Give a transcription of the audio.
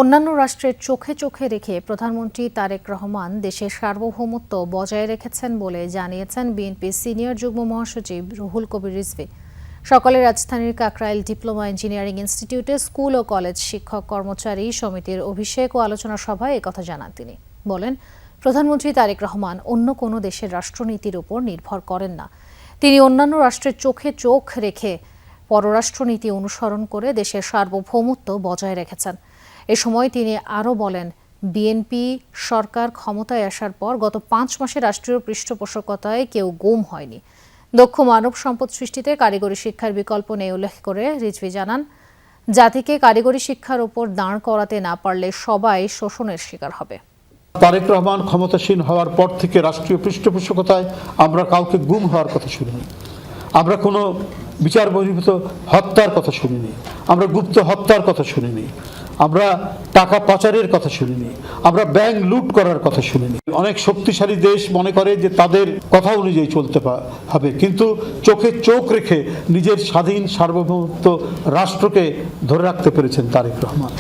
অন্যান্য রাষ্ট্রের চোখে চোখে রেখে প্রধানমন্ত্রী তারেক রহমান দেশের সার্বভৌমত্ব বজায় রেখেছেন বলে জানিয়েছেন বিএনপির সিনিয়র যুগ্ম মহাসচিব রুহুল কবির রিজভী। সকালে রাজধানীর কাকরাইল ডিপ্লোমা ইঞ্জিনিয়ারিং ইনস্টিটিউটে স্কুল ও কলেজ শিক্ষক কর্মচারী সমিতির অভিষেক ও আলোচনা সভায় একথা জানান তিনি। বলেন, প্রধানমন্ত্রী তারেক রহমান অন্য কোনো দেশের রাষ্ট্রনীতির উপর নির্ভর করেন না। তিনি অন্যান্য রাষ্ট্রের চোখে চোখ রেখে পররাষ্ট্রনীতি অনুসরণ করে দেশের সার্বভৌমত্ব বজায় রেখেছেন। এ সময় তিনি আরও বলেন, বিএনপি সরকার ক্ষমতায় আসার পর গত 5 মাসে রাষ্ট্রীয় পৃষ্ঠপোষকতায় কেউ গুম হয়নি। দক্ষ মানব সম্পদ সৃষ্টিতে কারিগরি শিক্ষার বিকল্প নেই উল্লেখ করে রিজভী জানান, জাতিকে কারিগরি শিক্ষার উপর দাঁড় করাতে না পারলে সবাই শোষণের শিকার হবে। তারেক রহমান ক্ষমতাসীন হওয়ার পর থেকে রাষ্ট্রীয় পৃষ্ঠপোষকতায় আমরা কাউকে গুম হওয়ার কথা শুনিনি। আমরা কোনো বিচার বহির্ভূত হত্যার কথা শুনিনি। আমরা গুপ্ত হত্যার কথা শুনিনি। আমরা টাকা পাচারের কথা শুনিনি। আমরা ব্যাংক লুট করার কথা শুনিনি। অনেক শক্তিশালী দেশ মনে করে যে তাদের কথা অনুযায়ী চলতে হবে, কিন্তু চোখে চোখ রেখে নিজের স্বাধীন সার্বভৌমত্ব রাষ্ট্রকে ধরে রাখতে পেরেছেন তারেক রহমান।